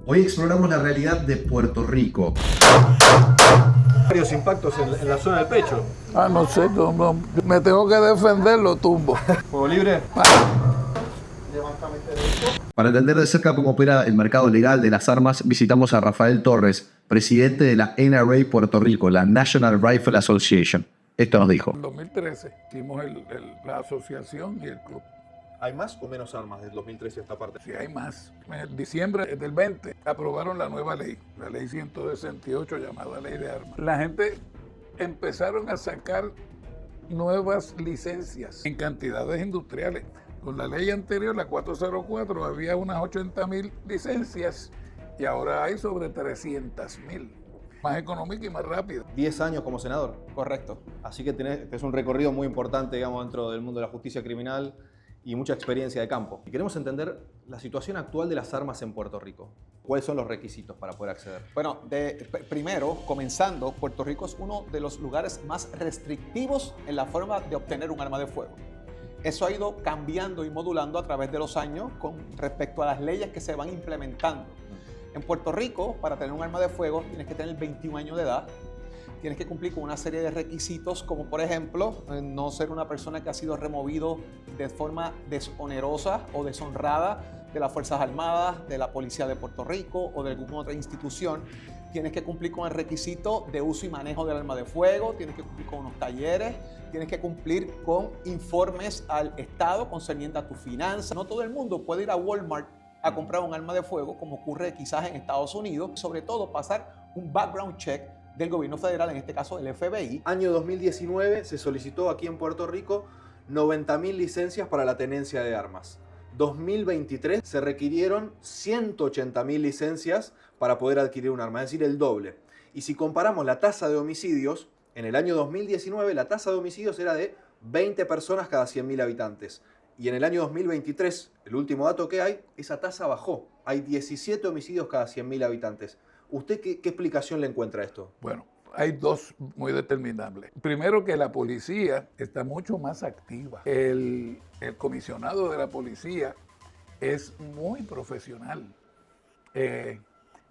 Hoy exploramos la realidad de Puerto Rico. Varios impactos en la zona del pecho. No sé, me tengo que defender, lo tumbo. Juego libre. Para entender de cerca cómo opera el mercado legal de las armas, visitamos a Rafael Torres, presidente de la NRA Puerto Rico, la National Rifle Association. Esto nos dijo. En 2013 hicimos la asociación y el club. ¿Hay más o menos armas del 2013 a esta parte? Sí, hay más. En diciembre del 20 aprobaron la nueva ley, la ley 168 llamada Ley de Armas. La gente empezaron a sacar nuevas licencias en cantidades industriales. Con la ley anterior, la 404, había unas 80,000 licencias y ahora hay sobre 300,000. Más económica y más rápida. 10 años como senador. Correcto. Así que es un recorrido muy importante, digamos, dentro del mundo de la justicia criminal y mucha experiencia de campo. Y queremos entender la situación actual de las armas en Puerto Rico. ¿Cuáles son los requisitos para poder acceder? Bueno, primero, comenzando, Puerto Rico es uno de los lugares más restrictivos en la forma de obtener un arma de fuego. Eso ha ido cambiando y modulando a través de los años con respecto a las leyes que se van implementando. En Puerto Rico, para tener un arma de fuego, tienes que tener 21 años de edad. Tienes que cumplir con una serie de requisitos, como por ejemplo, no ser una persona que ha sido removido de forma desonerosa o deshonrada de las Fuerzas Armadas, de la Policía de Puerto Rico o de alguna otra institución. Tienes que cumplir con el requisito de uso y manejo del arma de fuego, tienes que cumplir con unos talleres, tienes que cumplir con informes al Estado concerniente a tus finanzas. No todo el mundo puede ir a Walmart a comprar un arma de fuego, como ocurre quizás en Estados Unidos. Sobre todo, pasar un background check del gobierno federal, en este caso el FBI. Año 2019 se solicitó aquí en Puerto Rico 90,000 licencias para la tenencia de armas. 2023 se requirieron 180,000 licencias para poder adquirir un arma, es decir, el doble. Y si comparamos la tasa de homicidios, en el año 2019 la tasa de homicidios era de 20 personas cada 100,000 habitantes. Y en el año 2023, el último dato que hay, esa tasa bajó. Hay 17 homicidios cada 100,000 habitantes. ¿Usted qué explicación le encuentra a esto? Bueno, hay dos muy determinables. Primero, que la policía está mucho más activa. El comisionado de la policía es muy profesional.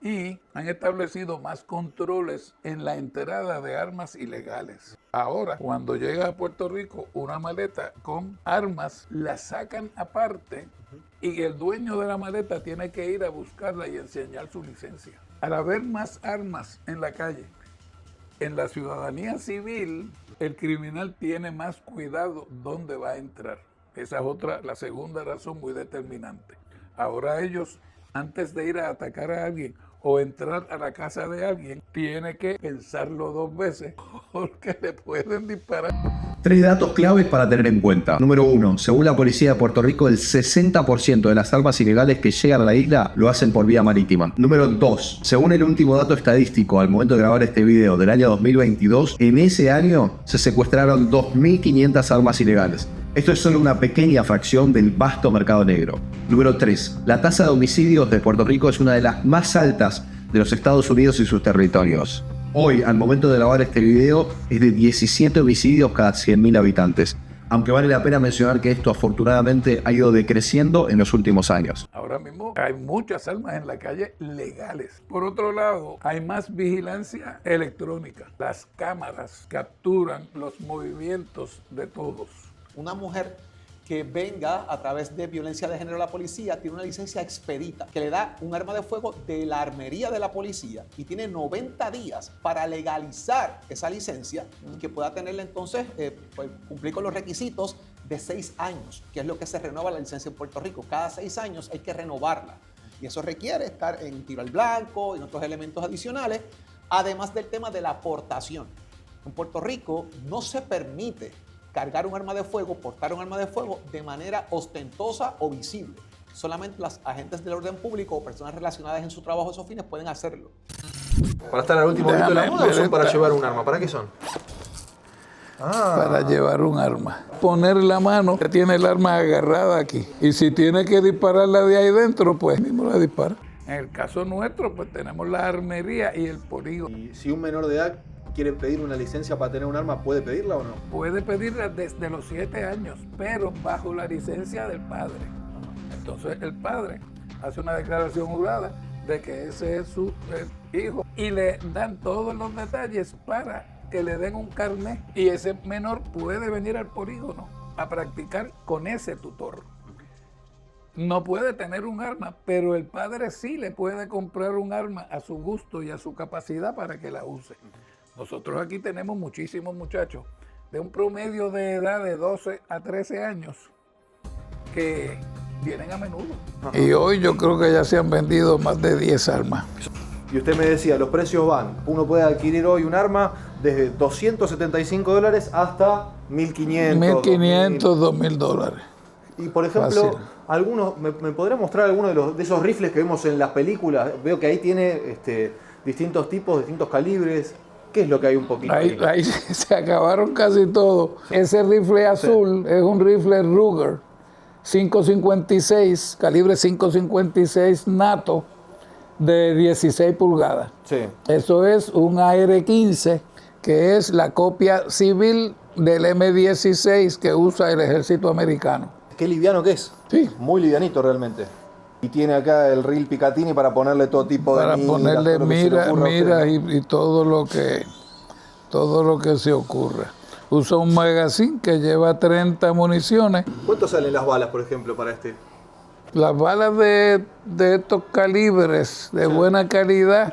Y han establecido más controles en la entrada de armas ilegales. Ahora, cuando llega a Puerto Rico una maleta con armas, la sacan aparte y el dueño de la maleta tiene que ir a buscarla y enseñar su licencia. Al haber más armas en la calle, en la ciudadanía civil, el criminal tiene más cuidado dónde va a entrar. Esa es la segunda razón muy determinante. Ahora ellos, antes de ir a atacar a alguien o entrar a la casa de alguien, tiene que pensarlo 2 veces porque le pueden disparar. 3 datos claves para tener en cuenta. Número 1. Según la policía de Puerto Rico, el 60% de las armas ilegales que llegan a la isla lo hacen por vía marítima. Número 2. Según el último dato estadístico al momento de grabar este video del año 2022, en ese año se secuestraron 2.500 armas ilegales. Esto es solo una pequeña fracción del vasto mercado negro. Número 3. La tasa de homicidios de Puerto Rico es una de las más altas de los Estados Unidos y sus territorios. Hoy, al momento de grabar este video, es de 17 homicidios cada 100,000 habitantes. Aunque vale la pena mencionar que esto afortunadamente ha ido decreciendo en los últimos años. Ahora mismo hay muchas armas en la calle legales. Por otro lado, hay más vigilancia electrónica. Las cámaras capturan los movimientos de todos. Una mujer que venga a través de violencia de género a la policía tiene una licencia expedita que le da un arma de fuego de la armería de la policía y tiene 90 días para legalizar esa licencia y que pueda tenerla entonces, pues, cumplir con los requisitos de 6 años, que es lo que se renueva la licencia en Puerto Rico. Cada 6 años hay que renovarla y eso requiere estar en tiro al blanco y en otros elementos adicionales, además del tema de la aportación. En Puerto Rico no se permite cargar un arma de fuego, portar un arma de fuego de manera ostentosa o visible. Solamente los agentes del orden público o personas relacionadas en su trabajo a esos fines pueden hacerlo. ¿Para estar al último momento de la moda o son para llevar un arma? ¿Para qué son? Para llevar un arma. Poner la mano, tiene el arma agarrada aquí. Y si tiene que dispararla de ahí dentro, pues mismo la dispara. En el caso nuestro, pues tenemos la armería y el polígono. Y si un menor de edad quiere pedir una licencia para tener un arma, ¿puede pedirla o no? Puede pedirla desde los 7 años, pero bajo la licencia del padre. Entonces el padre hace una declaración jurada de que ese es su hijo y le dan todos los detalles para que le den un carnet y ese menor puede venir al polígono a practicar con ese tutor. No puede tener un arma, pero el padre sí le puede comprar un arma a su gusto y a su capacidad para que la use. Nosotros aquí tenemos muchísimos muchachos de un promedio de edad de 12 a 13 años que vienen a menudo. Y hoy yo creo que ya se han vendido más de 10 armas. Y usted me decía, los precios van. Uno puede adquirir hoy un arma desde $275 hasta $1.500. $1.500, $2.000. Y por ejemplo, ¿me podría mostrar alguno de esos rifles que vemos en las películas? Veo que ahí tiene distintos tipos, distintos calibres. ¿Qué es lo que hay un poquito ahí se acabaron casi todos. Ese rifle azul es un rifle Ruger 5.56, calibre 5.56 NATO de 16 pulgadas. Sí. Eso es un AR-15, que es la copia civil del M16 que usa el ejército americano. Qué liviano que es. Sí. Muy livianito realmente. Y tiene acá el reel Picatinny para ponerle todo tipo de miras. Para ponerle miras y todo lo que se ocurra. Usa un magazine que lleva 30 municiones. ¿Cuánto salen las balas, por ejemplo, para este? Las balas de estos calibres de buena calidad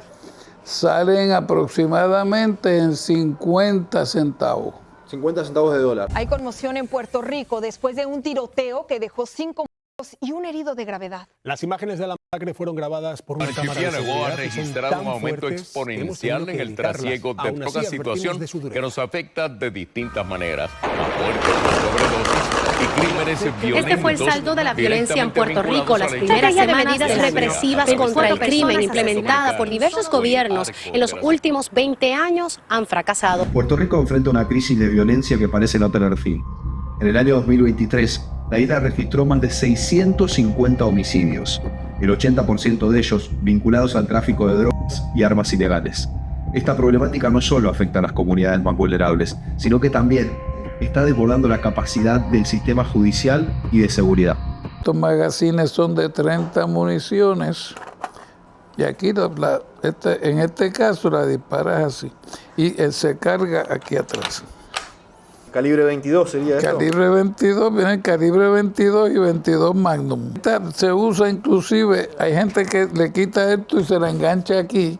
salen aproximadamente en 50 centavos. 50 centavos de dólar. Hay conmoción en Puerto Rico después de un tiroteo que dejó 5 muertos y un herido de gravedad. Las imágenes de la masacre fueron grabadas por una cámara de Archipiélago ha seguridad. registrado un aumento exponencial en el trasiego de droga, situación que nos afecta de distintas maneras. A muertes por sobredosis y crímenes violentos. Este fue el saldo de la violencia en Puerto Rico. Las primeras semanas de medidas represivas contra el crimen implementada por diversos gobiernos en los últimos 20 años han fracasado. Puerto Rico enfrenta una crisis de violencia que parece no tener fin. En el año 2023, la isla registró más de 650 homicidios, el 80% de ellos vinculados al tráfico de drogas y armas ilegales. Esta problemática no solo afecta a las comunidades más vulnerables, sino que también está desbordando la capacidad del sistema judicial y de seguridad. Estos magazines son de 30 municiones y aquí en este caso la disparas así y él se carga aquí atrás. ¿Calibre 22 sería esto? Calibre 22, viene calibre 22 y 22 Magnum. Se usa inclusive, hay gente que le quita esto y se la engancha aquí,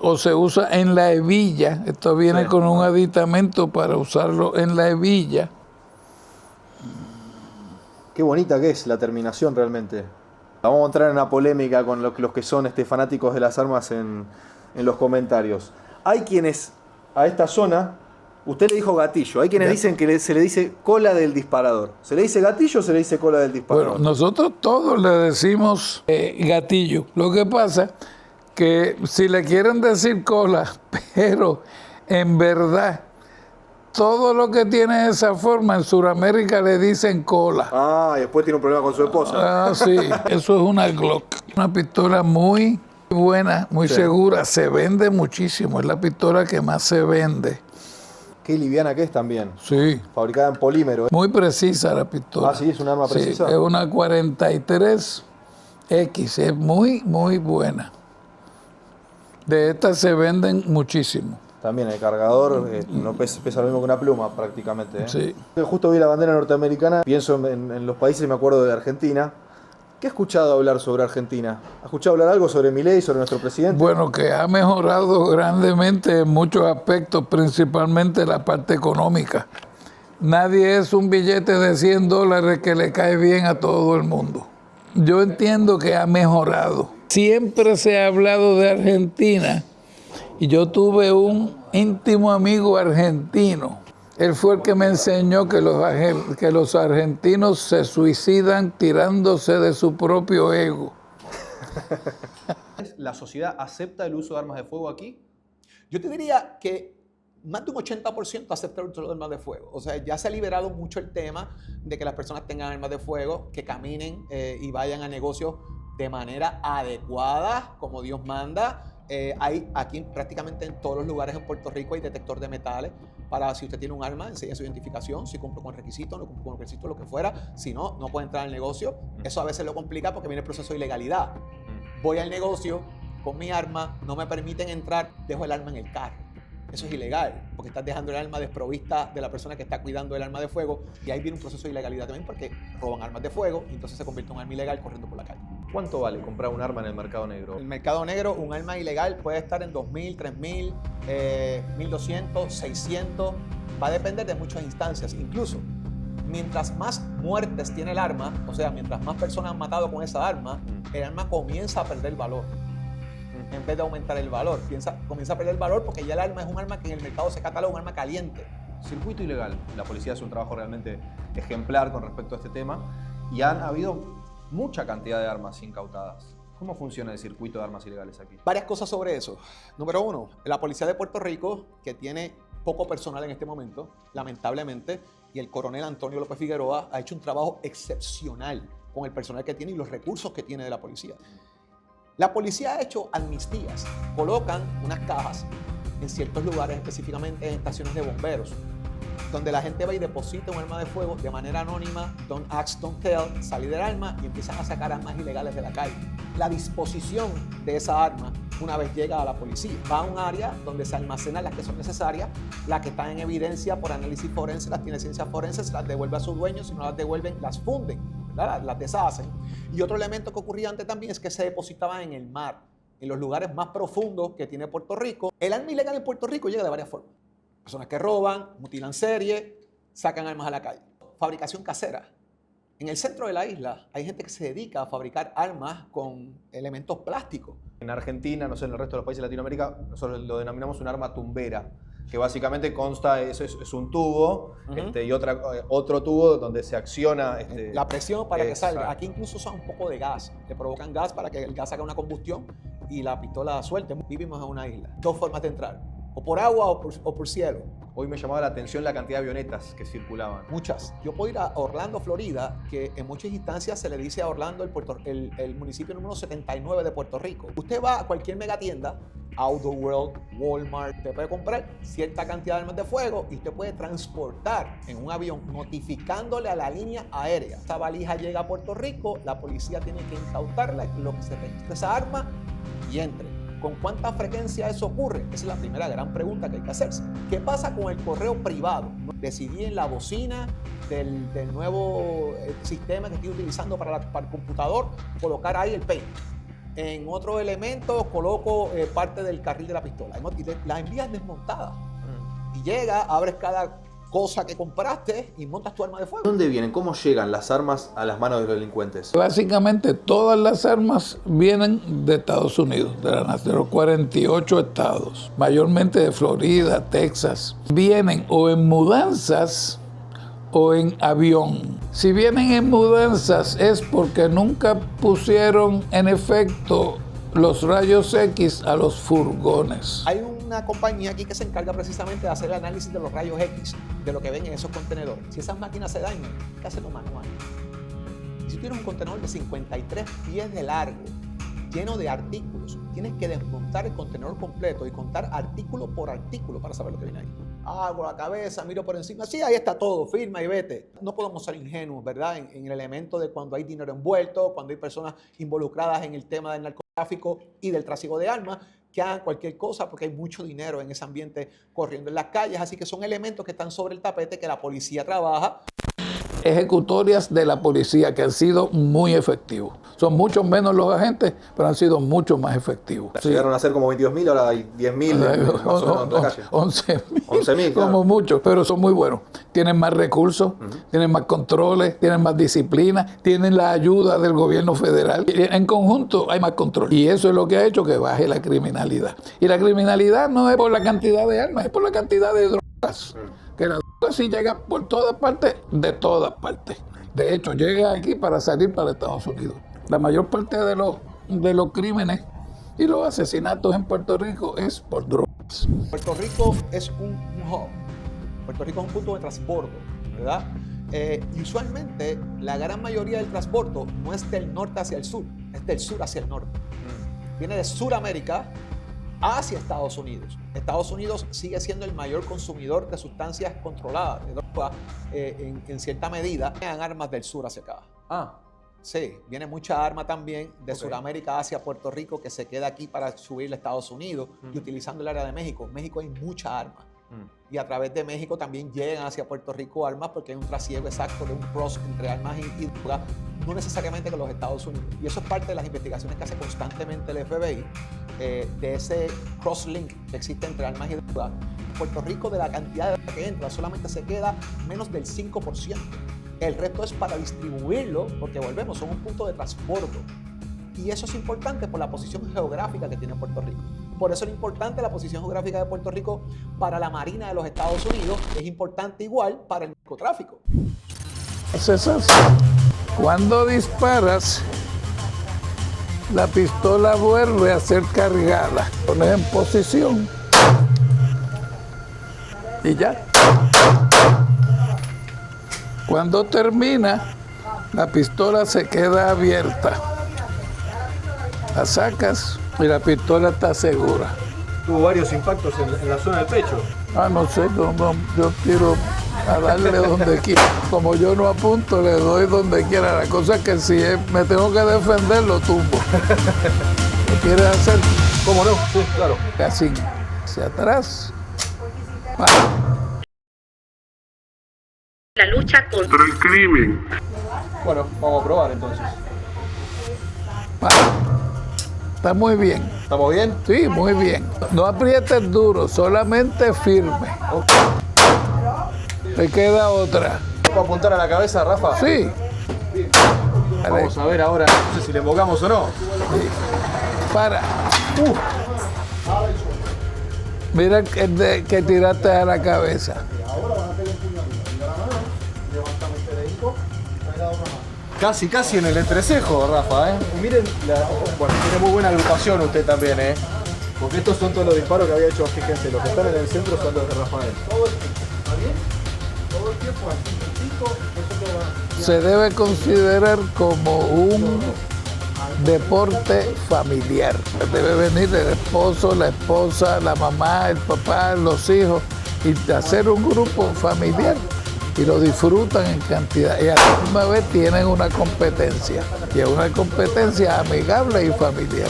o se usa en la hebilla. Esto viene con un aditamento para usarlo en la hebilla. Qué bonita que es la terminación realmente. Vamos a entrar en una polémica con los que son fanáticos de las armas en los comentarios. Hay quienes a esta zona, usted le dijo gatillo, hay quienes dicen que se le dice cola del disparador. ¿Se le dice gatillo o se le dice cola del disparador? Bueno, nosotros todos le decimos gatillo. Lo que pasa que si le quieren decir cola, pero en verdad todo lo que tiene esa forma en Sudamérica le dicen cola. Ah, y después tiene un problema con su esposa. Ah, sí, eso es una Glock. Una pistola muy buena, muy segura, se vende muchísimo, es la pistola que más se vende. Qué liviana que es también. Sí. Fabricada en polímero. Muy precisa la pistola. Ah, sí, es un arma precisa. Sí, es una 43X, es muy, muy buena. De estas se venden muchísimo. También el cargador no pesa lo mismo que una pluma prácticamente. Sí. Justo vi la bandera norteamericana, pienso en los países y me acuerdo de Argentina. ¿Qué ha escuchado hablar sobre Argentina? ¿Ha escuchado hablar algo sobre Milei, sobre nuestro presidente? Bueno, que ha mejorado grandemente en muchos aspectos, principalmente la parte económica. Nadie es un billete de $100 que le cae bien a todo el mundo. Yo entiendo que ha mejorado. Siempre se ha hablado de Argentina y yo tuve un íntimo amigo argentino. Él fue el que me enseñó que los argentinos se suicidan tirándose de su propio ego. ¿La sociedad acepta el uso de armas de fuego aquí? Yo te diría que más de un 80% acepta el uso de armas de fuego. O sea, ya se ha liberado mucho el tema de que las personas tengan armas de fuego, que caminen y vayan a negocios de manera adecuada, como Dios manda, Hay aquí prácticamente en todos los lugares en Puerto Rico hay detector de metales para si usted tiene un arma, enseña su identificación, si cumple con requisitos, no cumple con requisitos, lo que fuera. Si no, no puede entrar al negocio. Eso a veces lo complica porque viene el proceso de ilegalidad. Voy al negocio con mi arma, no me permiten entrar, dejo el arma en el carro. Eso es ilegal, porque estás dejando el arma desprovista de la persona que está cuidando el arma de fuego, y ahí viene un proceso de ilegalidad también porque roban armas de fuego y entonces se convierte en un arma ilegal corriendo por la calle. ¿Cuánto vale comprar un arma en el mercado negro? En el mercado negro, un arma ilegal puede estar en 2.000, 3.000, 1.200, 600, va a depender de muchas instancias. Incluso, mientras más muertes tiene el arma, o sea, mientras más personas han matado con esa arma, el arma comienza a perder valor. En vez de aumentar el valor, comienza a perder valor porque ya el arma es un arma que en el mercado se cataloga un arma caliente. Circuito ilegal. La policía hace un trabajo realmente ejemplar con respecto a este tema y han habido mucha cantidad de armas incautadas. ¿Cómo funciona el circuito de armas ilegales aquí? Varias cosas sobre eso. Número uno, la policía de Puerto Rico, que tiene poco personal en este momento, lamentablemente, y el coronel Antonio López Figueroa ha hecho un trabajo excepcional con el personal que tiene y los recursos que tiene de la policía. La policía ha hecho amnistías, colocan unas cajas en ciertos lugares, específicamente en estaciones de bomberos, donde la gente va y deposita un arma de fuego de manera anónima, don't ask, don't tell, salir del arma y empiezan a sacar armas ilegales de la calle. La disposición de esa arma, una vez llega a la policía, va a un área donde se almacenan las que son necesarias, las que están en evidencia por análisis forense, las tiene ciencias forenses, las devuelve a sus dueños, si no las devuelven, las funden, ¿verdad? Las deshacen. Y otro elemento que ocurría antes también es que se depositaban en el mar, en los lugares más profundos que tiene Puerto Rico. El arma ilegal en Puerto Rico llega de varias formas. Personas que roban, mutilan serie, sacan armas a la calle. Fabricación casera. En el centro de la isla hay gente que se dedica a fabricar armas con elementos plásticos. En Argentina, no sé, en el resto de los países de Latinoamérica, nosotros lo denominamos un arma tumbera, que básicamente consta, es un tubo y otro tubo donde se acciona la presión para que salga. Aquí incluso usan un poco de gas, le provocan gas para que el gas haga una combustión y la pistola suelte. Vivimos en una isla. Dos formas de entrar, o por agua o por cielo. Hoy me llamaba la atención la cantidad de avionetas que circulaban. Muchas. Yo puedo ir a Orlando, Florida, que en muchas instancias se le dice a Orlando el municipio número 79 de Puerto Rico. Usted va a cualquier megatienda, Outdoor World, Walmart, usted puede comprar cierta cantidad de armas de fuego y usted puede transportar en un avión notificándole a la línea aérea. Esta valija llega a Puerto Rico, la policía tiene que incautarla, lo que se registra esa arma y entre. ¿Con cuánta frecuencia eso ocurre? Esa es la primera gran pregunta que hay que hacerse. ¿Qué pasa con el correo privado? Decidí en la bocina del nuevo sistema que estoy utilizando para el computador colocar ahí el PIN. En otro elemento coloco parte del carril de la pistola. La envías desmontada. Y llega, abres cada cosa que compraste y montas tu arma de fuego. ¿Dónde vienen? ¿Cómo llegan las armas a las manos de los delincuentes? Básicamente todas las armas vienen de Estados Unidos, de los 48 estados, mayormente de Florida, Texas. Vienen o en mudanzas o en avión. Si vienen en mudanzas es porque nunca pusieron en efecto los rayos X a los furgones. Hay una compañía aquí que se encarga precisamente de hacer el análisis de los rayos X, de lo que ven en esos contenedores. Si esas máquinas se dañan, hay que hacerlo manual. Y si tienes un contenedor de 53 pies de largo, lleno de artículos, tienes que desmontar el contenedor completo y contar artículo por artículo para saber lo que viene ahí. Hago la cabeza, miro por encima, sí, ahí está todo, firma y vete. No podemos ser ingenuos, ¿verdad? En el elemento de cuando hay dinero envuelto, cuando hay personas involucradas en el tema del narcotráfico y del tráfico de armas, que hagan cualquier cosa porque hay mucho dinero en ese ambiente corriendo en las calles. Así que son elementos que están sobre el tapete que la policía trabaja. Ejecutorias de la policía que han sido muy efectivos. Son mucho menos los agentes, pero han sido mucho más efectivos. Llegaron a ser como 22.000, ahora hay 10.000 más o menos en la calle. 11.000 como muchos, pero son muy buenos. Tienen más recursos, tienen más controles, tienen más disciplina, tienen la ayuda del gobierno federal. En conjunto hay más control. Y eso es lo que ha hecho que baje la criminalidad. Y la criminalidad no es por la cantidad de armas, es por la cantidad de drogas. Que la droga sí llega por todas partes, de todas partes. De hecho, llega aquí para salir para Estados Unidos. La mayor parte de los crímenes y los asesinatos en Puerto Rico es por drogas. Puerto Rico es un hub. Puerto Rico es un punto de transbordo, ¿verdad? Y usualmente la gran mayoría del transbordo no es del norte hacia el sur, es del sur hacia el norte. Viene de Sudamérica hacia Estados Unidos. Estados Unidos sigue siendo el mayor consumidor de sustancias controladas, de droga, en cierta medida, en armas del sur hacia acá. Sí, viene mucha arma también de Sudamérica hacia Puerto Rico que se queda aquí para subir a Estados Unidos y utilizando el área de México. México hay mucha arma. Y a través de México también llegan hacia Puerto Rico armas porque hay un trasiego exacto de un cross entre armas y droga, no necesariamente con los Estados Unidos. Y eso es parte de las investigaciones que hace constantemente el FBI, de ese cross-link que existe entre armas y droga. Puerto Rico, de la cantidad de droga que entra, solamente se queda menos del 5%. El resto es para distribuirlo, porque volvemos, son un punto de transbordo. Y eso es importante por la posición geográfica que tiene Puerto Rico. Por eso es importante la posición geográfica de Puerto Rico para la Marina de los Estados Unidos, es importante igual para el narcotráfico. César, cuando disparas, la pistola vuelve a ser cargada. Pones en posición y ya. Cuando termina, la pistola se queda abierta. La sacas y la pistola está segura. Tuvo varios impactos en la zona del pecho. No sé, yo tiro a darle donde quiera. Como yo no apunto, le doy donde quiera. La cosa es que si me tengo que defender, lo tumbo. ¿Lo quieres hacer? ¿Cómo no? Sí, claro. Casi hacia atrás. La lucha contra el crimen. Bueno, vamos a probar entonces. Está muy bien. ¿Estamos bien? Sí, muy bien. No aprietes duro, solamente firme. Te queda otra. ¿Puedo apuntar a la cabeza, Rafa? Sí. Vamos a ver ahora, no sé si le embocamos o no. Sí. Para. Mira que tiraste a la cabeza. Casi en el entrecejo, Rafa, ¿eh? Y miren, bueno, tiene muy buena agrupación usted también, ¿eh? Porque estos son todos los disparos que había hecho, fíjense, los que están en el centro son los de Rafael. Todo el tiempo, ¿está bien? Todo el tiempo así, Se debe considerar como un deporte familiar. Debe venir el esposo, la esposa, la mamá, el papá, los hijos y hacer un grupo familiar. Y lo disfrutan en cantidad. Y a la misma vez tienen una competencia. Y es una competencia amigable y familiar.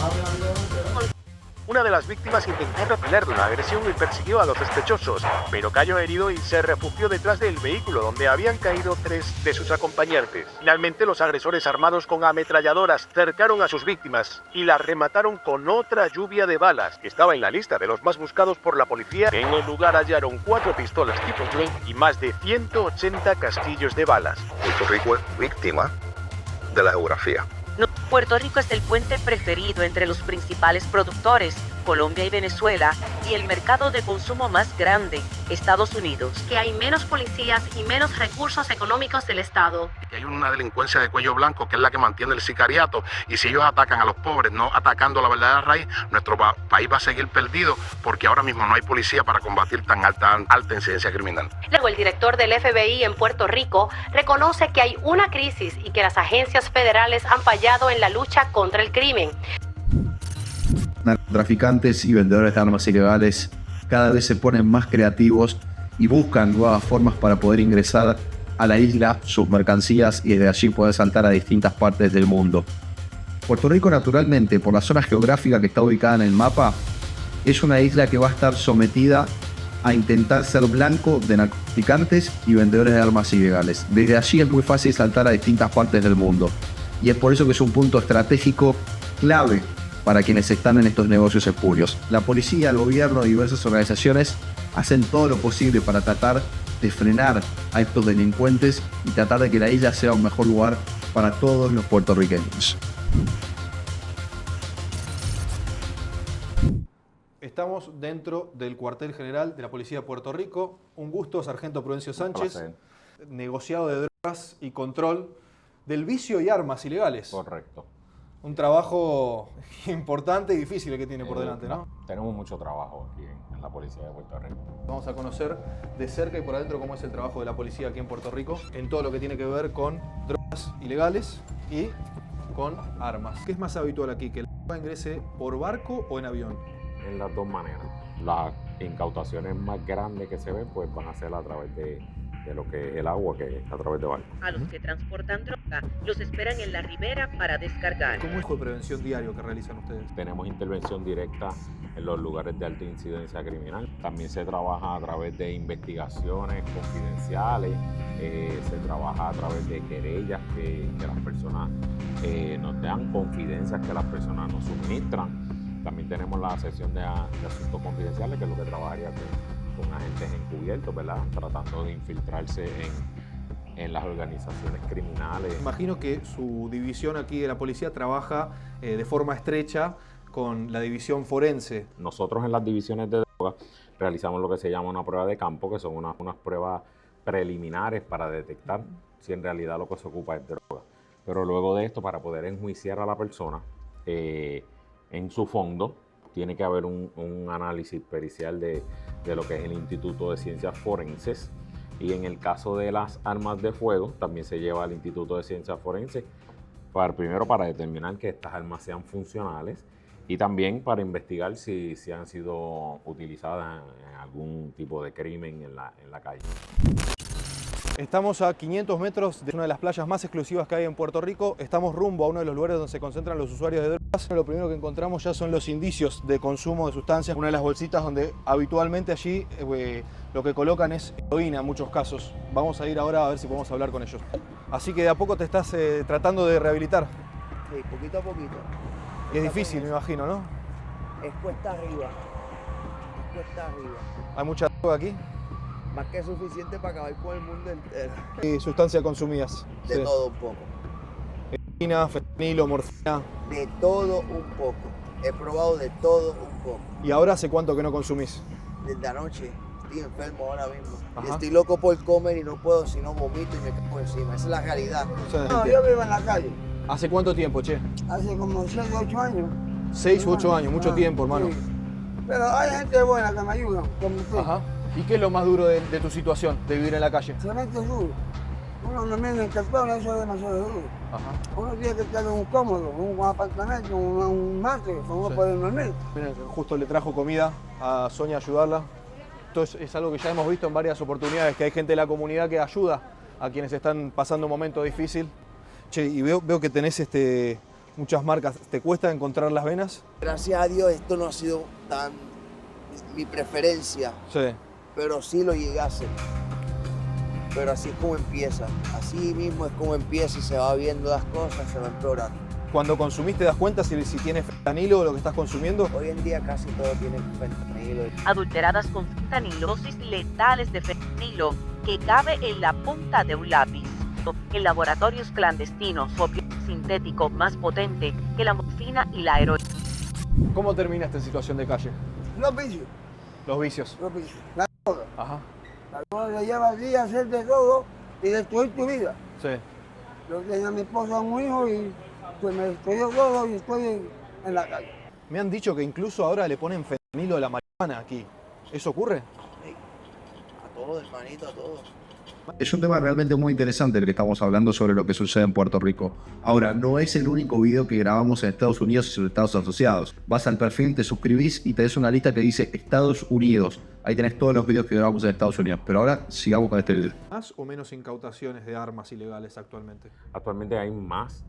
Una de las víctimas intentó repeler de una agresión y persiguió a los sospechosos, pero cayó herido y se refugió detrás del vehículo donde habían caído 3 de sus acompañantes. Finalmente, los agresores armados con ametralladoras cercaron a sus víctimas y las remataron con otra lluvia de balas, que estaba en la lista de los más buscados por la policía. En el lugar hallaron 4 pistolas tipo Glock y más de 180 castillos de balas. Puerto Rico es víctima de la geografía. Puerto Rico es el puente preferido entre los principales productores, Colombia y Venezuela, y el mercado de consumo más grande, Estados Unidos. Que hay menos policías y menos recursos económicos del Estado. Hay una delincuencia de cuello blanco que es la que mantiene el sicariato, y si ellos atacan a los pobres, no atacando la verdadera raíz, nuestro país va a seguir perdido porque ahora mismo no hay policía para combatir tan alta incidencia criminal. Luego, el director del FBI en Puerto Rico reconoce que hay una crisis y que las agencias federales han fallado en la lucha contra el crimen. Narcotraficantes y vendedores de armas ilegales cada vez se ponen más creativos y buscan nuevas formas para poder ingresar a la isla, sus mercancías y desde allí poder saltar a distintas partes del mundo. Puerto Rico, naturalmente, por la zona geográfica que está ubicada en el mapa, es una isla que va a estar sometida a intentar ser blanco de narcotraficantes y vendedores de armas ilegales. Desde allí es muy fácil saltar a distintas partes del mundo. Y es por eso que es un punto estratégico clave para quienes están en estos negocios espurios. La policía, el gobierno y diversas organizaciones hacen todo lo posible para tratar de frenar a estos delincuentes y tratar de que la isla sea un mejor lugar para todos los puertorriqueños. Estamos dentro del cuartel general de la Policía de Puerto Rico. Un gusto, Sargento Prudencio Sánchez. Negociado de drogas y control del vicio y armas ilegales. Correcto. Un trabajo importante y difícil el que tiene por delante, ¿no? Tenemos mucho trabajo aquí en la Policía de Puerto Rico. Vamos a conocer de cerca y por adentro cómo es el trabajo de la policía aquí en Puerto Rico en todo lo que tiene que ver con drogas ilegales y con armas. ¿Qué es más habitual aquí? ¿Que el droga ingrese por barco o en avión? en las dos maneras. Las incautaciones más grandes que se ven pues van a ser a través de lo que es el agua, que es a través de barcos. A los que transportan droga los esperan en la ribera para descargar. ¿Cómo es el prevención diario que realizan ustedes? Tenemos intervención directa en los lugares de alta incidencia criminal. También se trabaja a través de investigaciones confidenciales, se trabaja a través de querellas que las personas nos dan, confidencias que las personas nos suministran. También tenemos la sección de asuntos confidenciales, que es lo que trabajaría con agentes encubiertos, ¿verdad? Tratando de infiltrarse en las organizaciones criminales. Imagino que su división aquí de la policía trabaja de forma estrecha con la división forense. Nosotros en las divisiones de droga realizamos lo que se llama una prueba de campo, que son unas pruebas preliminares para detectar si en realidad lo que se ocupa es droga. Pero luego de esto, para poder enjuiciar a la persona, en su fondo tiene que haber un análisis pericial de lo que es el Instituto de Ciencias Forenses, y en el caso de las armas de fuego también se lleva al Instituto de Ciencias Forenses primero para determinar que estas armas sean funcionales y también para investigar si han sido utilizadas en algún tipo de crimen en la calle. Estamos a 500 metros de una de las playas más exclusivas que hay en Puerto Rico. Estamos rumbo a uno de los lugares donde se concentran los usuarios de drogas. Lo primero que encontramos ya son los indicios de consumo de sustancias. Una de las bolsitas donde habitualmente allí lo que colocan es heroína en muchos casos. Vamos a ir ahora a ver si podemos hablar con ellos. Así que de a poco te estás tratando de rehabilitar. Sí, poquito a poquito. Es difícil, me imagino, ¿no? Es cuesta arriba. Es cuesta arriba. ¿Hay mucha droga aquí? Más que suficiente para acabar con el mundo entero. ¿Qué sustancias consumías? De todo un poco. Heroína, fentanilo, morfina. De todo un poco. He probado de todo un poco. ¿Y ahora hace cuánto que no consumís? Desde anoche. Estoy enfermo ahora mismo. Ajá. Y estoy loco por comer y no puedo, si no vomito y me cago encima. Esa es la realidad. O sea, No, yo vivo en la calle. ¿Hace cuánto tiempo, che? Hace como 6 o 8 años. 6 u 8 años, mucho tiempo, hermano. Sí. Pero hay gente buena que me ayuda, como usted. Ajá. ¿Y qué es lo más duro de tu situación, de vivir en la calle? Se mete duro. Uno no viene en cartón, eso es demasiado duro. Ajá. Uno tiene que estar un cómodo, un apartamento, un mate, uno Sí. puede dormir. Miren, justo le trajo comida a Sonia a ayudarla. Esto es algo que ya hemos visto en varias oportunidades, que hay gente de la comunidad que ayuda a quienes están pasando un momento difícil. Che, y veo que tenés muchas marcas. ¿Te cuesta encontrar las venas? Gracias a Dios esto no ha sido tan mi preferencia, Sí. pero sí lo llegué a hacer. Pero así es como empieza, así mismo es como empieza y se va viendo las cosas, se va empeorando. Cuando consumís, ¿te das cuenta si tienes fentanilo o lo que estás consumiendo? Hoy en día casi todo tiene fentanilo. Adulteradas con fentanilo, dosis letales de fentanilo que cabe en la punta de un lápiz. En laboratorios clandestinos, opio sintético más potente que la morfina y la heroína. ¿Cómo terminaste en situación de calle? Los vicios. Los vicios. Los vicios. La droga. Ajá. La droga le lleva días a hacer de todo y destruir tu vida. Sí. Yo tenía a mi esposa, un hijo y pues me destruyó todo y estoy en la calle. Me han dicho que incluso ahora le ponen fentanilo a la marihuana aquí. ¿Eso ocurre? Sí. A todos, hermanito, a todos. Es un tema realmente muy interesante el que estamos hablando sobre lo que sucede en Puerto Rico. Ahora, no es el único video que grabamos en Estados Unidos y sus estados asociados. Vas al perfil, te suscribís y tenés una lista que dice Estados Unidos. Ahí tenés todos los videos que grabamos en Estados Unidos. Pero ahora sigamos con este video. ¿Más o menos incautaciones de armas ilegales actualmente? Actualmente hay más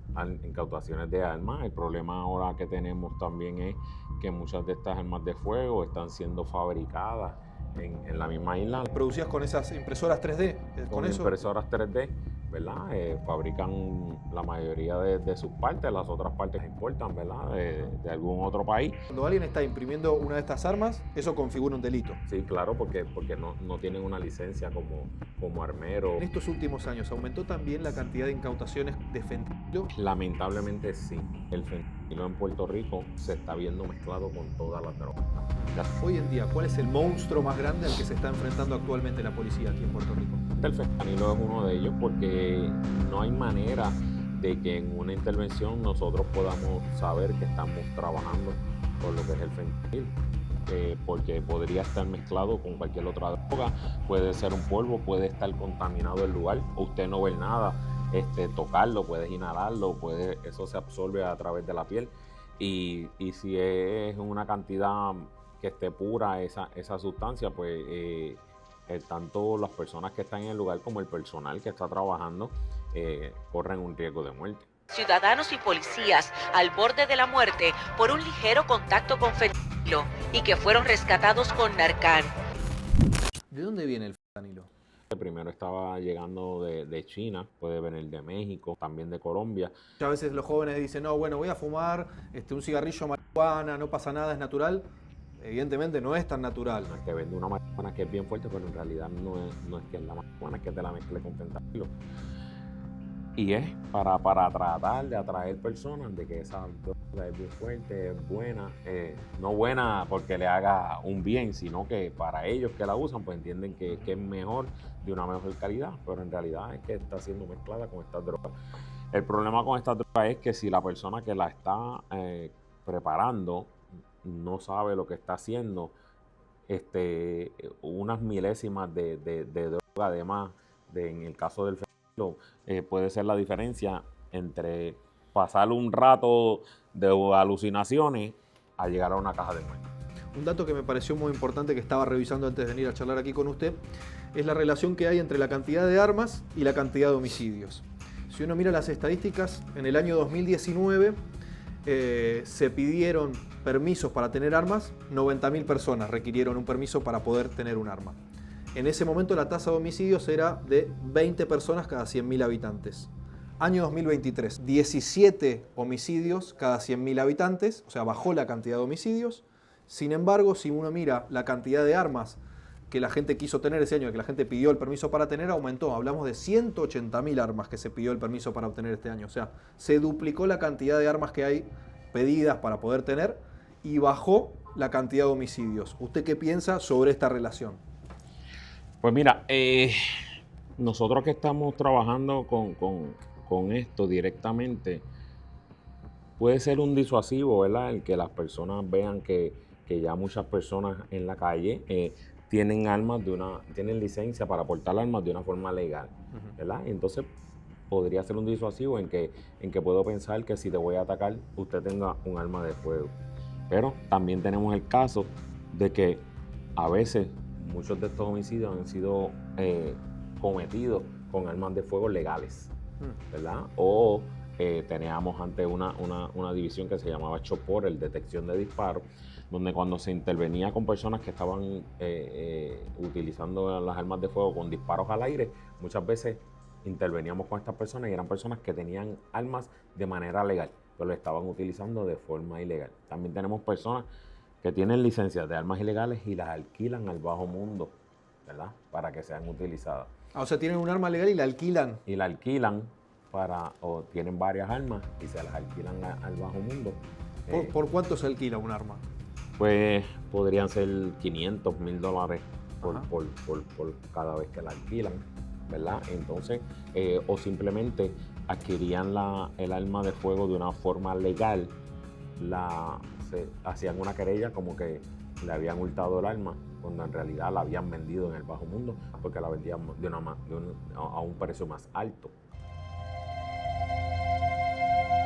incautaciones de armas. El problema ahora que tenemos también es que muchas de estas armas de fuego están siendo fabricadas en la misma isla. ¿Producías con esas impresoras 3D? Con eso? impresoras 3D, ¿verdad? Fabrican la mayoría de sus partes, las otras partes importan, ¿verdad? De algún otro país. Cuando alguien está imprimiendo una de estas armas, eso configura un delito. Sí, claro, porque no tienen una licencia como armero. En estos últimos años, ¿aumentó también la cantidad de incautaciones de fentanilo? Lamentablemente sí. El fentanilo en Puerto Rico se está viendo mezclado con todas las drogas. Hoy en día, ¿cuál es el monstruo más grande al que se está enfrentando actualmente la policía aquí en Puerto Rico? El fentanilo es uno de ellos porque no hay manera de que en una intervención nosotros podamos saber que estamos trabajando con lo que es el fentanilo. Porque podría estar mezclado con cualquier otra droga, puede ser un polvo, puede estar contaminado el lugar, usted no ve nada, tocarlo, puedes inhalarlo, eso se absorbe a través de la piel y si es una cantidad esté pura esa sustancia, pues tanto las personas que están en el lugar como el personal que está trabajando corren un riesgo de muerte. Ciudadanos y policías al borde de la muerte por un ligero contacto con fentanilo y que fueron rescatados con Narcan. ¿De dónde viene el fentanilo? Primero estaba llegando de China, puede venir de México, también de Colombia. A veces los jóvenes dicen, no, bueno, voy a fumar un cigarrillo marihuana, no pasa nada, es natural. Evidentemente no es tan natural. Te vende una marihuana que es bien fuerte, pero en realidad no es que es la marihuana, es que te la mezcle con fentanilo. Y es para tratar de atraer personas de que esa droga es bien fuerte, es buena, no buena porque le haga un bien, sino que para ellos que la usan pues entienden que es mejor, de una mejor calidad, pero en realidad es que está siendo mezclada con estas drogas. El problema con esta droga es que si la persona que la está preparando no sabe lo que está haciendo, unas milésimas de droga además, en el caso del fentanilo, puede ser la diferencia entre pasar un rato de alucinaciones a llegar a una caja de muerte. Un dato que me pareció muy importante que estaba revisando antes de venir a charlar aquí con usted es la relación que hay entre la cantidad de armas y la cantidad de homicidios. Si uno mira las estadísticas, en el año 2019 se pidieron permisos para tener armas, 90.000 personas requirieron un permiso para poder tener un arma. En ese momento la tasa de homicidios era de 20 personas cada 100.000 habitantes. Año 2023, 17 homicidios cada 100.000 habitantes, o sea, bajó la cantidad de homicidios. Sin embargo, si uno mira la cantidad de armas que la gente quiso tener ese año, que la gente pidió el permiso para tener, aumentó. Hablamos de 180.000 armas que se pidió el permiso para obtener este año. O sea, se duplicó la cantidad de armas que hay pedidas para poder tener y bajó la cantidad de homicidios. ¿Usted qué piensa sobre esta relación? Pues mira, nosotros que estamos trabajando con esto directamente, puede ser un disuasivo, ¿verdad? El que las personas vean que ya muchas personas en la calle tienen armas tienen licencia para portar armas de una forma legal, ¿verdad? Entonces podría ser un disuasivo en que puedo pensar que si te voy a atacar, usted tenga un arma de fuego. Pero también tenemos el caso de que a veces muchos de estos homicidios han sido cometidos con armas de fuego legales, ¿verdad? O teníamos antes una división que se llamaba Chopor, el detección de disparos, donde cuando se intervenía con personas que estaban utilizando las armas de fuego con disparos al aire, muchas veces interveníamos con estas personas y eran personas que tenían armas de manera legal, pero lo estaban utilizando de forma ilegal. También tenemos personas que tienen licencias de armas ilegales y las alquilan al bajo mundo, ¿verdad? Para que sean utilizadas. O sea, tienen un arma legal y la alquilan. Y la alquilan o tienen varias armas y se las alquilan al bajo mundo. ¿Por cuánto se alquila un arma? Pues podrían ser $500, $1,000 por cada vez que la alquilan, ¿verdad? Entonces, o simplemente adquirían el arma de fuego de una forma legal, hacían una querella como que le habían hurtado el arma, cuando en realidad la habían vendido en el bajo mundo porque la vendían a un precio más alto.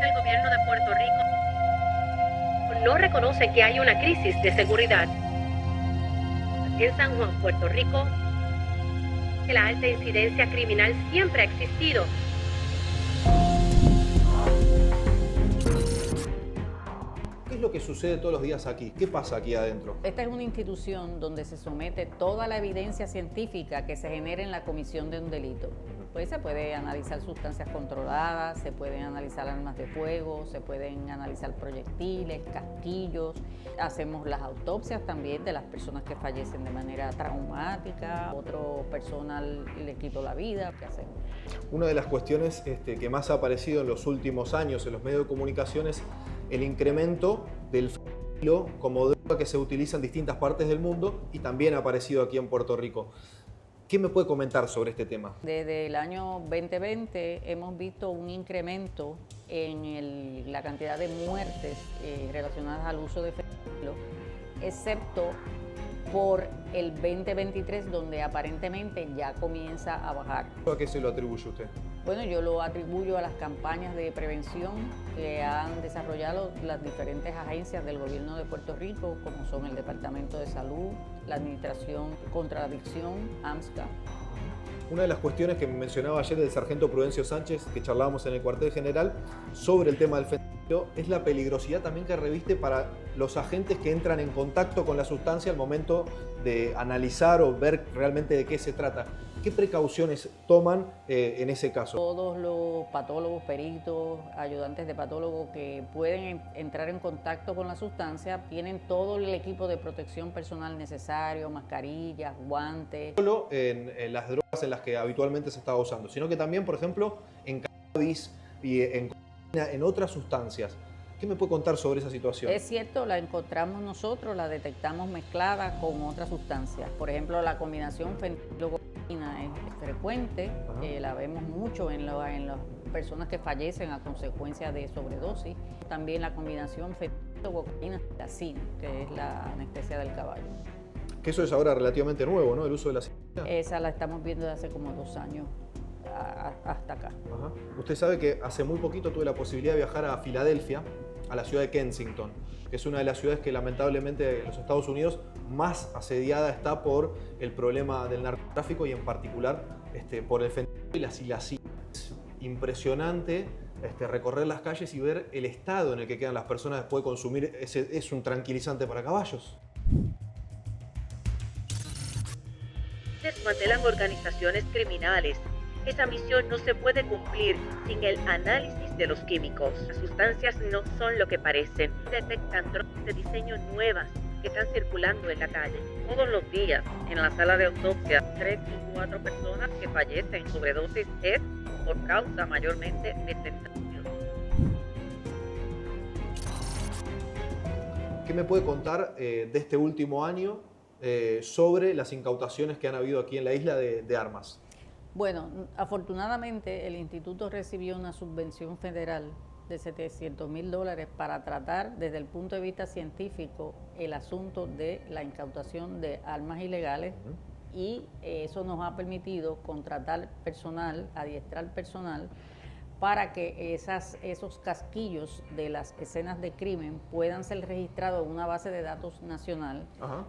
El gobierno de Puerto Rico no reconoce que hay una crisis de seguridad. En San Juan, Puerto Rico, la alta incidencia criminal siempre ha existido. ¿Qué es lo que sucede todos los días aquí? ¿Qué pasa aquí adentro? Esta es una institución donde se somete toda la evidencia científica que se genere en la comisión de un delito. Pues se puede analizar sustancias controladas, se pueden analizar armas de fuego, se pueden analizar proyectiles, casquillos. Hacemos las autopsias también de las personas que fallecen de manera traumática. Otro personal le quitó la vida. ¿Qué hacemos? Una de las cuestiones que más ha aparecido en los últimos años en los medios de comunicación es el incremento del fentanilo como droga que se utiliza en distintas partes del mundo y también ha aparecido aquí en Puerto Rico. ¿Qué me puede comentar sobre este tema? Desde el año 2020 hemos visto un incremento en la cantidad de muertes relacionadas al uso de fentanilo, excepto por el 2023, donde aparentemente ya comienza a bajar. ¿A qué se lo atribuye usted? Bueno, yo lo atribuyo a las campañas de prevención que han desarrollado las diferentes agencias del gobierno de Puerto Rico, como son el Departamento de Salud, la Administración contra la Adicción, AMSCA. Una de las cuestiones que mencionaba ayer el sargento Prudencio Sánchez, que charlábamos en el cuartel general, sobre el tema del fentanilo, es la peligrosidad también que reviste para los agentes que entran en contacto con la sustancia al momento de analizar o ver realmente de qué se trata. ¿Qué precauciones toman en ese caso? Todos los patólogos, peritos, ayudantes de patólogos que pueden entrar en contacto con la sustancia tienen todo el equipo de protección personal necesario, mascarillas, guantes. No solo en las drogas en las que habitualmente se estaba usando, sino que también, por ejemplo, en cannabis y en otras sustancias. ¿Qué me puede contar sobre esa situación? Es cierto, la encontramos nosotros, la detectamos mezclada con otras sustancias. Por ejemplo, la combinación fentanilo-cocaína es frecuente, la vemos mucho en las personas que fallecen a consecuencia de sobredosis. También la combinación fentanilo-cocaína-citacina, que es la anestesia del caballo. Que eso es ahora relativamente nuevo, ¿no? El uso de la citacina. Esa la estamos viendo desde hace como 2 años hasta acá. Ajá. Usted sabe que hace muy poquito tuve la posibilidad de viajar a Filadelfia, a la ciudad de Kensington, que es una de las ciudades que lamentablemente en los Estados Unidos más asediada está por el problema del narcotráfico y en particular por el fentanilo y la psilocibina. Es impresionante recorrer las calles y ver el estado en el que quedan las personas después de consumir. Es un tranquilizante para caballos. Desmantelan organizaciones criminales. Esa misión no se puede cumplir sin el análisis de los químicos. Las sustancias no son lo que parecen. Detectan drogas de diseño nuevas que están circulando en la calle. Todos los días, en la sala de autopsia, 3 y 4 personas que fallecen sobredosis es por causa mayormente de fentanilo. ¿Qué me puede contar de este último año sobre las incautaciones que han habido aquí en la isla de armas? Bueno, afortunadamente el instituto recibió una subvención federal de $700,000 para tratar desde el punto de vista científico el asunto de la incautación de armas ilegales y eso nos ha permitido contratar personal, adiestrar personal para que esos casquillos de las escenas de crimen puedan ser registrados en una base de datos nacional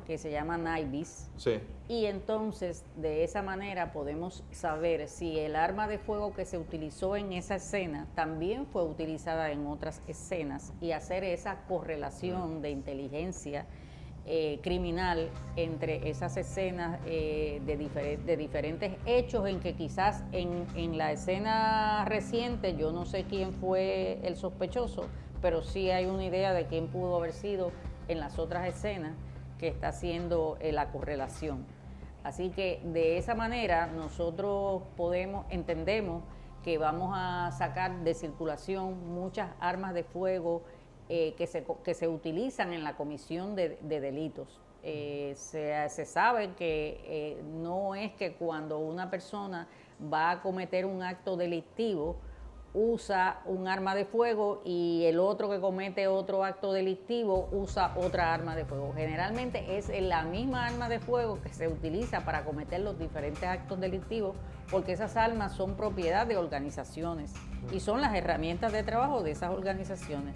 que se llama NIBIS. Sí. Y entonces de esa manera podemos saber si el arma de fuego que se utilizó en esa escena también fue utilizada en otras escenas y hacer esa correlación de inteligencia criminal entre esas escenas de diferentes hechos en que quizás en la escena reciente yo no sé quién fue el sospechoso, pero sí hay una idea de quién pudo haber sido en las otras escenas que está haciendo la correlación. Así que de esa manera nosotros entendemos que vamos a sacar de circulación muchas armas de fuego que se utilizan en la comisión de delitos. Se sabe que no es que cuando una persona va a cometer un acto delictivo usa un arma de fuego y el otro que comete otro acto delictivo usa otra arma de fuego. Generalmente es la misma arma de fuego que se utiliza para cometer los diferentes actos delictivos porque esas armas son propiedad de organizaciones y son las herramientas de trabajo de esas organizaciones.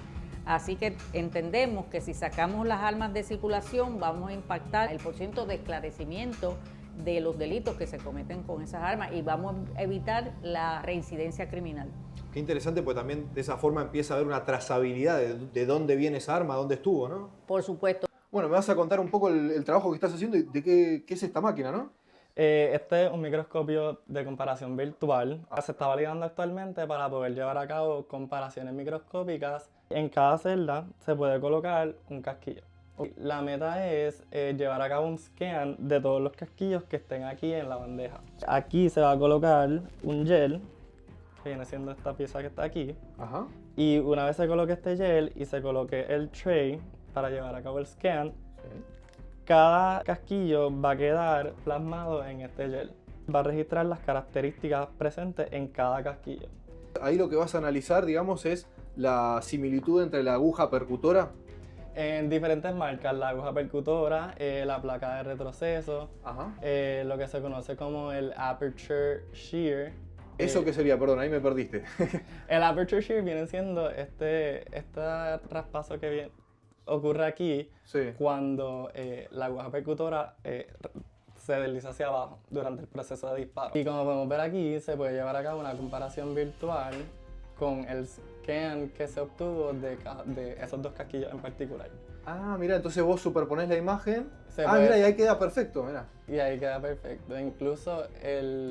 Así que entendemos que si sacamos las armas de circulación vamos a impactar el porcentaje de esclarecimiento de los delitos que se cometen con esas armas y vamos a evitar la reincidencia criminal. Qué interesante, pues también de esa forma empieza a haber una trazabilidad de dónde viene esa arma, dónde estuvo, ¿no? Por supuesto. Bueno, me vas a contar un poco el trabajo que estás haciendo y de qué es esta máquina, ¿no? Este es un microscopio de comparación virtual. Se está validando actualmente para poder llevar a cabo comparaciones microscópicas. En cada celda se puede colocar un casquillo. La meta es llevar a cabo un scan de todos los casquillos que estén aquí en la bandeja. Aquí se va a colocar un gel, que viene siendo esta pieza que está aquí. Ajá. Y una vez se coloque este gel y se coloque el tray para llevar a cabo el scan, cada casquillo va a quedar plasmado en este gel. Va a registrar las características presentes en cada casquillo. Ahí lo que vas a analizar, digamos, es la similitud entre la aguja percutora. En diferentes marcas, la aguja percutora, la placa de retroceso, lo que se conoce como el aperture shear ¿Eso qué sería? Perdón, ahí me perdiste. El aperture shear viene siendo este raspazo que ocurre aquí cuando la aguja percutora se desliza hacia abajo durante el proceso de disparo. Y como podemos ver aquí, se puede llevar a cabo una comparación virtual con el scan que se obtuvo de esos dos casquillos en particular. Ah, mira, entonces vos superponés la imagen. Mira, y ahí queda perfecto, mira. Y ahí queda perfecto. Incluso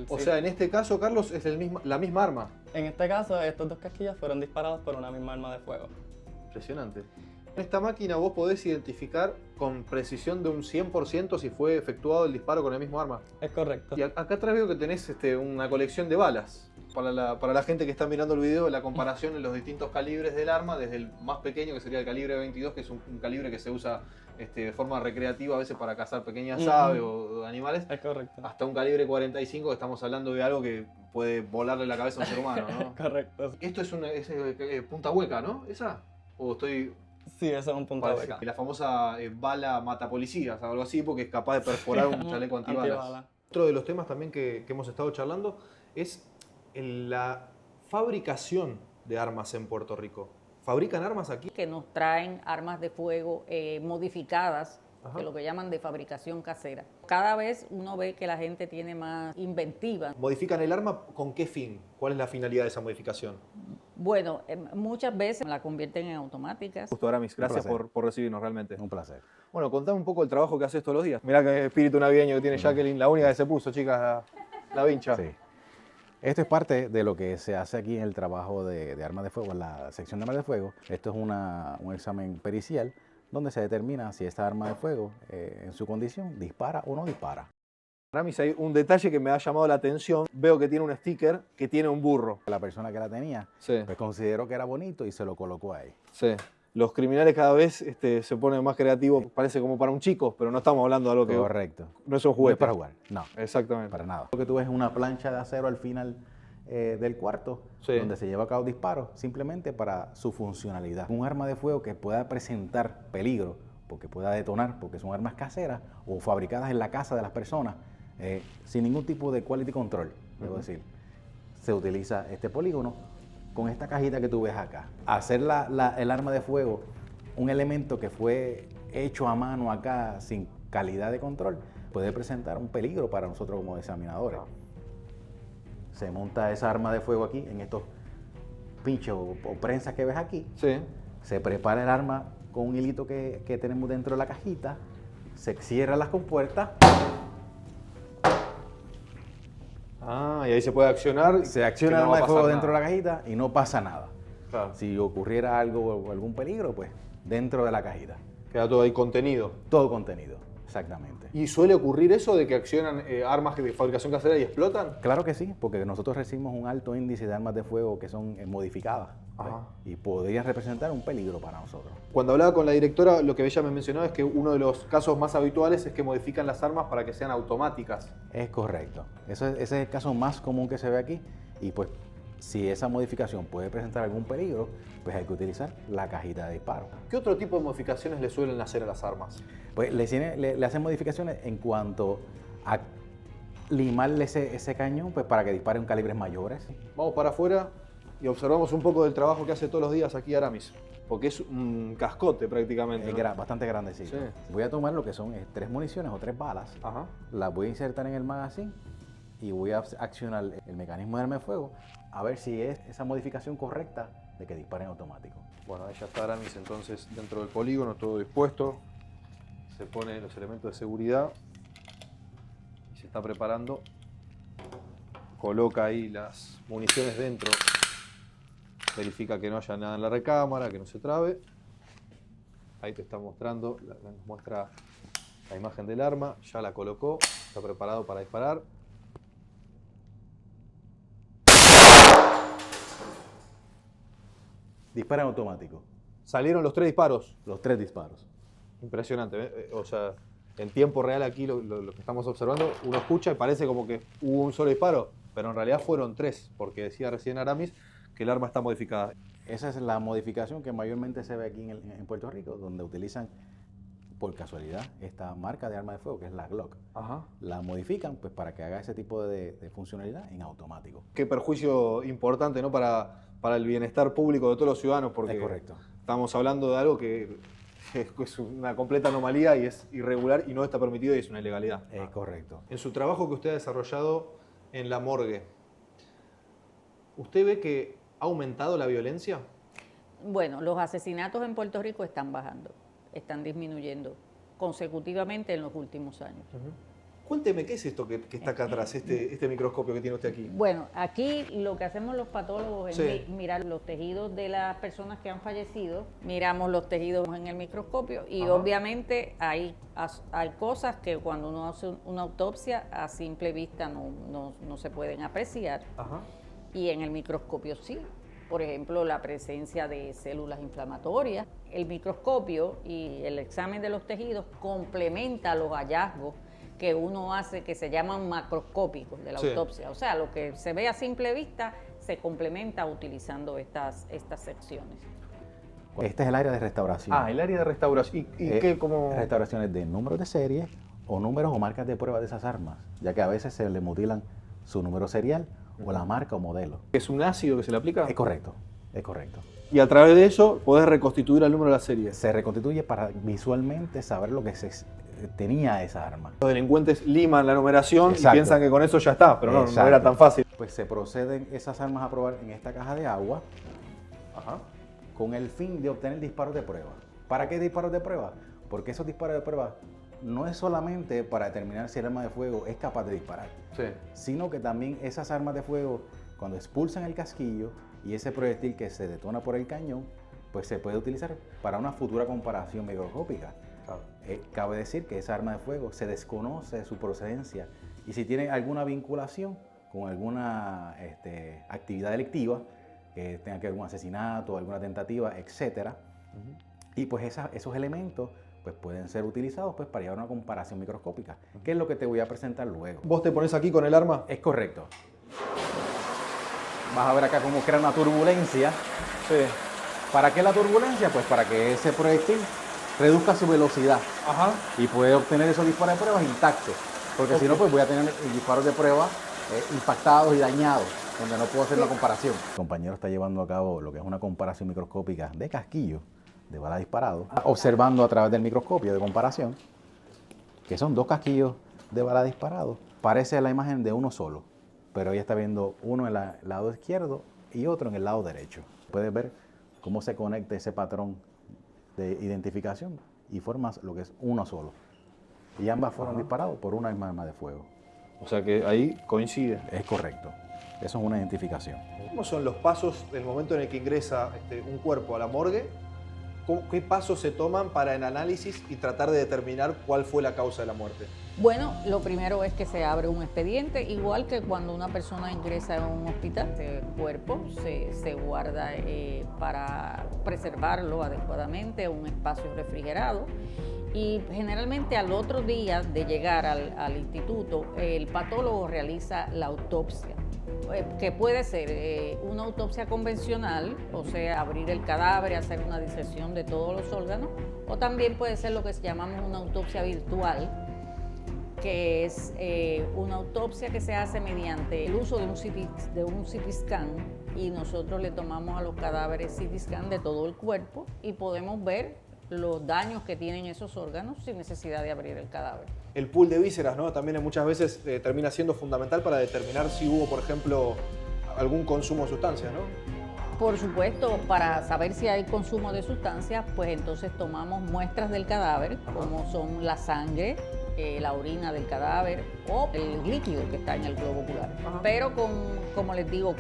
O sea, en este caso, Carlos, es la misma arma. En este caso, estos dos casquillos fueron disparados por una misma arma de fuego. Impresionante. En esta máquina vos podés identificar con precisión de un 100% si fue efectuado el disparo con el mismo arma. Es correcto. Y acá atrás veo que tenés una colección de balas. Para la gente que está mirando el video, la comparación en los distintos calibres del arma, desde el más pequeño, que sería el calibre 22, que es un calibre que se usa de forma recreativa a veces para cazar pequeñas aves o animales. Es correcto. Hasta un calibre 45, que estamos hablando de algo que puede volarle la cabeza a un ser humano, ¿no? Correcto. Esto es punta hueca, ¿no? ¿Esa? ¿O estoy...? Sí, eso es un punta hueca. La famosa bala mata policías, algo así, porque es capaz de perforar un chaleco antibalas. Otro de los temas también que hemos estado charlando es la fabricación de armas en Puerto Rico. ¿Fabrican armas aquí? Que nos traen armas de fuego modificadas, que lo que llaman de fabricación casera. Cada vez uno ve que la gente tiene más inventiva. ¿Modifican el arma con qué fin? ¿Cuál es la finalidad de esa modificación? Bueno, muchas veces la convierten en automáticas. Justo, Aramis, gracias por recibirnos realmente. Un placer. Bueno, contame un poco el trabajo que haces todos los días. Mirá qué espíritu navideño que tiene Jacqueline, la única que se puso, chicas, la vincha. Sí. Esto es parte de lo que se hace aquí en el trabajo de armas de fuego, en la sección de armas de fuego. Esto es un examen pericial donde se determina si esta arma de fuego, en su condición, dispara o no dispara. Aramis, hay un detalle que me ha llamado la atención. Veo que tiene un sticker que tiene un burro. La persona que la tenía pues consideró que era bonito y se lo colocó ahí. Sí. Los criminales cada vez se ponen más creativos. Parece como para un chico, pero no estamos hablando de algo que... Correcto. No es un juguete. No es para jugar, no. Exactamente. Para nada. Lo que tú ves es una plancha de acero al final del cuarto, donde se lleva a cabo disparos, simplemente para su funcionalidad. Un arma de fuego que pueda presentar peligro, porque pueda detonar, porque son armas caseras o fabricadas en la casa de las personas, sin ningún tipo de quality control, debo decir. Se utiliza este polígono con esta cajita que tú ves acá. Hacer el arma de fuego un elemento que fue hecho a mano acá sin calidad de control puede presentar un peligro para nosotros como examinadores. Se monta esa arma de fuego aquí en estos pinches o prensas que ves aquí. Se prepara el arma con un hilito que tenemos dentro de la cajita. Se cierran las compuertas. Y ahí se puede accionar. Se acciona el arma de fuego dentro de la cajita y no pasa nada. Claro. Si ocurriera algo o algún peligro, pues dentro de la cajita. Queda todo ahí contenido. Todo contenido, exactamente. ¿Y suele ocurrir eso de que accionan armas de fabricación casera y explotan? Claro que sí, porque nosotros recibimos un alto índice de armas de fuego que son modificadas. Y podrían representar un peligro para nosotros. Cuando hablaba con la directora, lo que ella me mencionó es que uno de los casos más habituales es que modifican las armas para que sean automáticas. Es correcto. Ese es el caso más común que se ve aquí. Y pues, si esa modificación puede presentar algún peligro, pues hay que utilizar la cajita de disparo. ¿Qué otro tipo de modificaciones le suelen hacer a las armas? Pues le hacen modificaciones en cuanto a limarle ese cañón pues, para que dispare en calibres mayores. Vamos para afuera y observamos un poco del trabajo que hace todos los días aquí Aramis, porque es un cascote prácticamente. Es bastante grandecito. Sí. Voy a tomar lo que son 3 municiones o 3 balas, las voy a insertar en el magazine y voy a accionar el mecanismo de arma de fuego a ver si es esa modificación correcta de que disparen automático. Bueno, ahí ya está Aramis entonces dentro del polígono, todo dispuesto. Se pone los elementos de seguridad y se está preparando. Coloca ahí las municiones dentro. Verifica que no haya nada en la recámara, que no se trabe. Ahí te está mostrando, nos muestra la imagen del arma. Ya la colocó, está preparado para disparar. Dispara en automático. ¿Salieron los 3 disparos? Los 3 disparos. Impresionante. O sea, en tiempo real aquí lo que estamos observando, uno escucha y parece como que hubo un solo disparo, pero en realidad fueron 3, porque decía recién Aramis que el arma está modificada. Esa es la modificación que mayormente se ve aquí en Puerto Rico, donde utilizan por casualidad, esta marca de arma de fuego, que es la Glock, la modifican pues para que haga ese tipo de funcionalidad en automático. Qué perjuicio importante, ¿no? Para el bienestar público de todos los ciudadanos, porque es correcto. Estamos hablando de algo que es una completa anomalía y es irregular y no está permitido y es una ilegalidad. Es correcto. En su trabajo que usted ha desarrollado en la morgue, ¿usted ve que ha aumentado la violencia? Bueno, los asesinatos en Puerto Rico están bajando, están disminuyendo consecutivamente en los últimos años. Cuénteme, ¿qué es esto que está acá atrás, este microscopio que tiene usted aquí? Bueno, aquí lo que hacemos los patólogos es mirar los tejidos de las personas que han fallecido, miramos los tejidos en el microscopio y obviamente hay cosas que cuando uno hace una autopsia a simple vista no se pueden apreciar y en el microscopio sí. Por ejemplo, la presencia de células inflamatorias. El microscopio y el examen de los tejidos complementa los hallazgos que uno hace que se llaman macroscópicos de la autopsia. O sea, lo que se ve a simple vista se complementa utilizando estas secciones. Este es el área de restauración. Ah, el área de restauración. ¿Y qué como restauraciones de números de serie o números o marcas de prueba de esas armas, ya que a veces se le mutilan su número serial o la marca o modelo. ¿Es un ácido que se le aplica? Es correcto, es correcto. Y a través de eso podés reconstituir el número de la serie. Se reconstituye para visualmente saber lo que tenía esa arma. Los delincuentes liman la numeración y piensan que con eso ya está, pero no era tan fácil. Pues se proceden esas armas a probar en esta caja de agua con el fin de obtener disparos de prueba. ¿Para qué disparos de prueba? Porque esos disparos de prueba no es solamente para determinar si el arma de fuego es capaz de disparar, sino que también esas armas de fuego, cuando expulsan el casquillo y ese proyectil que se detona por el cañón, pues se puede utilizar para una futura comparación microscópica. Cabe decir que esa arma de fuego se desconoce su procedencia y si tiene alguna vinculación con alguna actividad delictiva, que tenga que ver con un asesinato, alguna tentativa, etc. Y pues esos elementos pues pueden ser utilizados pues, para llevar una comparación microscópica, que es lo que te voy a presentar luego. ¿Vos te pones aquí con el arma? Es correcto. Vas a ver acá cómo crea una turbulencia. ¿Para qué la turbulencia? Pues para que ese proyectil reduzca su velocidad y puede obtener esos disparos de pruebas intactos, porque si no pues voy a tener disparos de prueba impactados y dañados, donde no puedo hacer la comparación. El compañero está llevando a cabo lo que es una comparación microscópica de casquillo de bala disparado, observando a través del microscopio de comparación, que son dos casquillos de bala disparado. Parece la imagen de uno solo, pero ella está viendo uno en el lado izquierdo y otro en el lado derecho. Puedes ver cómo se conecta ese patrón de identificación y formas lo que es uno solo. Y ambas fueron disparados por una misma arma de fuego. O sea que ahí coincide. Es correcto. Eso es una identificación. ¿Cómo son los pasos del momento en el que ingresa un cuerpo a la morgue? ¿Qué pasos se toman para el análisis y tratar de determinar cuál fue la causa de la muerte? Bueno, lo primero es que se abre un expediente, igual que cuando una persona ingresa a un hospital. El cuerpo se guarda para preservarlo adecuadamente en un espacio refrigerado y generalmente al otro día de llegar al instituto, el patólogo realiza la autopsia. Que puede ser una autopsia convencional, o sea, abrir el cadáver, hacer una disección de todos los órganos, o también puede ser lo que llamamos una autopsia virtual, que es una autopsia que se hace mediante el uso de un CT scan y nosotros le tomamos a los cadáveres CT scan de todo el cuerpo y podemos ver los daños que tienen esos órganos sin necesidad de abrir el cadáver. El pool de vísceras, ¿no? También muchas veces termina siendo fundamental para determinar si hubo, por ejemplo, algún consumo de sustancias, ¿no? Por supuesto, para saber si hay consumo de sustancias, pues entonces tomamos muestras del cadáver, como son la sangre, la orina del cadáver o el líquido que está en el globo ocular. Pero como les digo,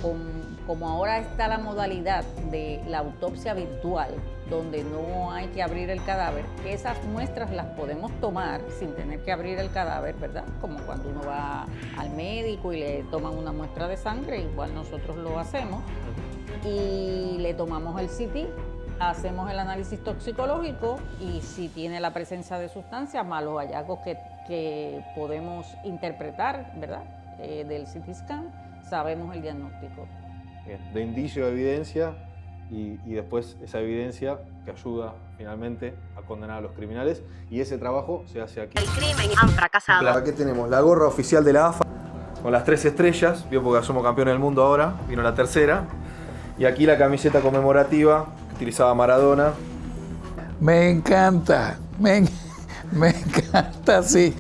como ahora está la modalidad de la autopsia virtual, donde no hay que abrir el cadáver, esas muestras las podemos tomar sin tener que abrir el cadáver, ¿verdad? Como cuando uno va al médico y le toman una muestra de sangre, igual nosotros lo hacemos, y le tomamos el CT, hacemos el análisis toxicológico y si tiene la presencia de sustancias, más los hallazgos que podemos interpretar, ¿verdad? Del CT scan, sabemos el diagnóstico. De indicio de evidencia, y después esa evidencia que ayuda finalmente a condenar a los criminales, y ese trabajo se hace aquí. El crimen han fracasado. Aquí tenemos la gorra oficial de la AFA con las 3 estrellas, vio, porque somos campeones del mundo ahora, vino la tercera, y aquí la camiseta conmemorativa que utilizaba Maradona. Me encanta, me encanta, sí.